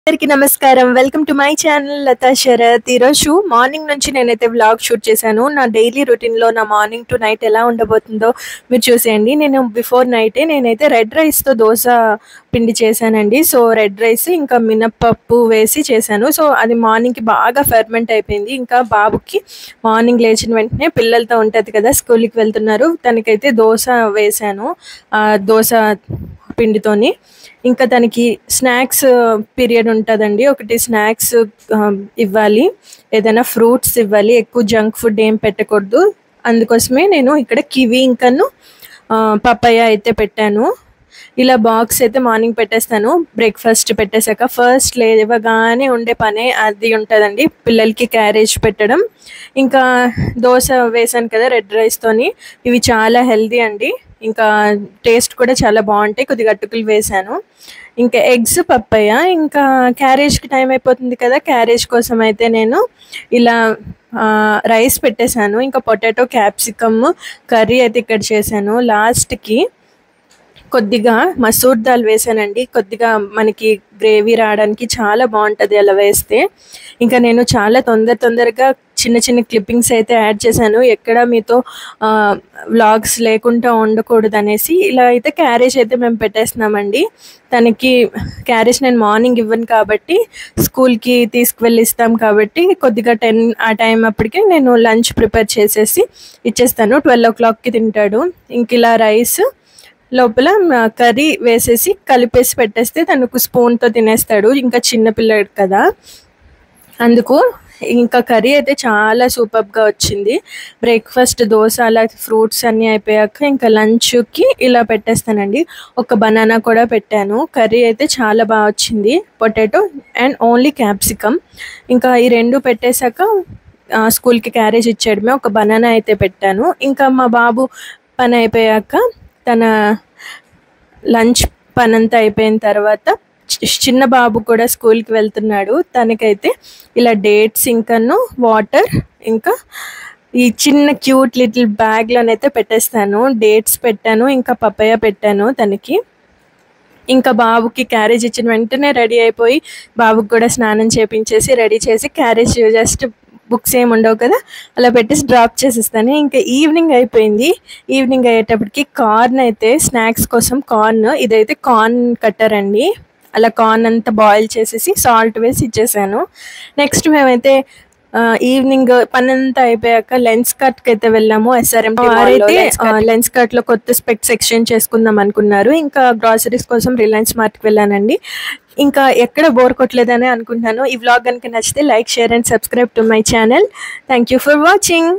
అందరికీ నమస్కారం. Welcome to my channel Latha Sharath. ఈరోజు మార్నింగ్ నుంచి నేనైతే వ్లాగ్ షూట్ చేశాను. నా డైలీ రొటీన్లో నా మార్నింగ్ టు నైట్ ఎలా ఉండబోతుందో మీరు చూసేయండి. నేను బిఫోర్ నైటే నేనైతే రెడ్ రైస్తో దోశ పిండి చేశానండి. సో రెడ్ రైస్ ఇంకా మినప్పప్పు వేసి చేశాను. సో అది మార్నింగ్కి బాగా ఫెర్మెంట్ అయిపోయింది. ఇంకా బాబుకి మార్నింగ్ లేచిన వెంటనే పిల్లలతో ఉంటుంది కదా, స్కూల్కి వెళ్తున్నారు, తనకైతే దోశ వేశాను దోశ పిండితోని. ఇంకా తనకి స్నాక్స్ పీరియడ్ ఉంటుందండి. ఒకటి స్నాక్స్ ఇవ్వాలి, ఏదైనా ఫ్రూట్స్ ఇవ్వాలి, ఎక్కువ జంక్ ఫుడ్ ఏం పెట్టకూడదు. అందుకోసమే నేను ఇక్కడ కివి ఇంకను పపాయ అయితే పెట్టాను. ఇలా బాక్స్ అయితే మార్నింగ్ పెట్టేస్తాను. బ్రేక్ఫాస్ట్ పెట్టేశాక ఫస్ట్ లేవగానే ఉండే పనే అది ఉంటుందండి, పిల్లలకి క్యారేజ్ పెట్టడం. ఇంకా దోశ వేసాను కదా రెడ్ రైస్తోని, ఇవి చాలా హెల్దీ అండి. ఇంకా టేస్ట్ కూడా చాలా బాగుంటాయి. కొద్దిగా అటుకులు వేసాను. ఇంకా ఎగ్స్ పప్పాయ. ఇంకా క్యారేజ్కి టైం అయిపోతుంది కదా, క్యారేజ్ కోసం అయితే నేను ఇలా రైస్ పెట్టేశాను. ఇంకా పొటాటో క్యాప్సికమ్ కర్రీ అయితే ఇక్కడ చేశాను. లాస్ట్కి కొద్దిగా మసూర్ దాల్ వేసానండి. కొద్దిగా మనకి గ్రేవీ రావడానికి చాలా బాగుంటుంది అలా వేస్తే. ఇంకా నేను చాలా తొందరగా చిన్న చిన్న క్లిప్పింగ్స్ అయితే యాడ్ చేశాను, ఎక్కడ మీతో వ్లాగ్స్ లేకుండా ఉండకూడదు అనేసి. ఇలా అయితే క్యారేజ్ అయితే మేము పెట్టేస్తున్నామండి. తనకి క్యారేజ్ నేను మార్నింగ్ ఇవ్వను కాబట్టి స్కూల్కి తీసుకువెళ్ళి ఇస్తాం కాబట్టి కొద్దిగా 10 ఆ టైం అప్పటికి నేను లంచ్ ప్రిపేర్ చేసేసి ఇచ్చేస్తాను. 12 o'clockకి తింటాడు. ఇంక ఇలా రైస్ లోపల కర్రీ వేసేసి కలిపేసి పెట్టేస్తే తనకు స్పూన్తో తినేస్తాడు. ఇంకా చిన్నపిల్లడు కదా, అందుకు. ఇంకా కర్రీ అయితే చాలా సూపర్గా వచ్చింది. బ్రేక్ఫాస్ట్ దోశ అలా ఫ్రూట్స్ అన్నీ అయిపోయాక ఇంకా లంచ్కి ఇలా పెట్టేస్తానండి. ఒక బనానా కూడా పెట్టాను. కర్రీ అయితే చాలా బాగా వచ్చింది, పొటాటో అండ్ ఓన్లీ క్యాప్సికమ్. ఇంకా ఈ రెండు పెట్టేశాక స్కూల్కి క్యారేజ్ ఇచ్చేయడమే. ఒక బనానా అయితే పెట్టాను. ఇంకా మా బాబు పని అయిపోయాక తన లంచ్ పనంతా అయిపోయిన తర్వాత చిన్న బాబు కూడా స్కూల్కి వెళ్తున్నాడు. తనకైతే ఇలా డేట్స్ ఇంకాను వాటర్ ఇంకా ఈ చిన్న క్యూట్ లిటిల్ బ్యాగ్లోనైతే పెట్టేస్తాను. డేట్స్ పెట్టాను, ఇంకా పపాయ పెట్టాను తనకి. ఇంకా బాబుకి క్యారేజ్ ఇచ్చిన వెంటనే రెడీ అయిపోయి బాబుకి కూడా స్నానం చేపించేసి రెడీ చేసి క్యారేజ్ జస్ట్ బుక్స్ ఏమి ఉండవు కదా అలా పెట్టేసి డ్రాప్ చేసేస్తాను. ఇంకా ఈవినింగ్ అయిపోయింది. ఈవినింగ్ అయ్యేటప్పటికి కార్న్ అయితే స్నాక్స్ కోసం కార్న్, ఇదైతే కార్న్ కట్టర్ అండి. అలా కార్న్ అంతా బాయిల్ చేసేసి సాల్ట్ వేసి ఇచ్చేసాను. నెక్స్ట్ మేమైతే ఈవినింగ్ పని అంతా అయిపోయాక లెన్స్ కట్కి అయితే వెళ్ళాము. SRM వారైతే లెన్స్ కట్లో కొత్త స్పెక్స్ ఎక్స్చేంజ్ చేసుకుందాం అనుకున్నారు. ఇంకా గ్రాసరీస్ కోసం రిలయన్స్ మార్ట్కి వెళ్ళానండి. ఇంకా ఎక్కడ బోర్ కొట్టలేదని అనుకుంటున్నాను. ఈ వ్లాగ్ కనుక నచ్చితే like, share and subscribe to my channel. Thank you for watching.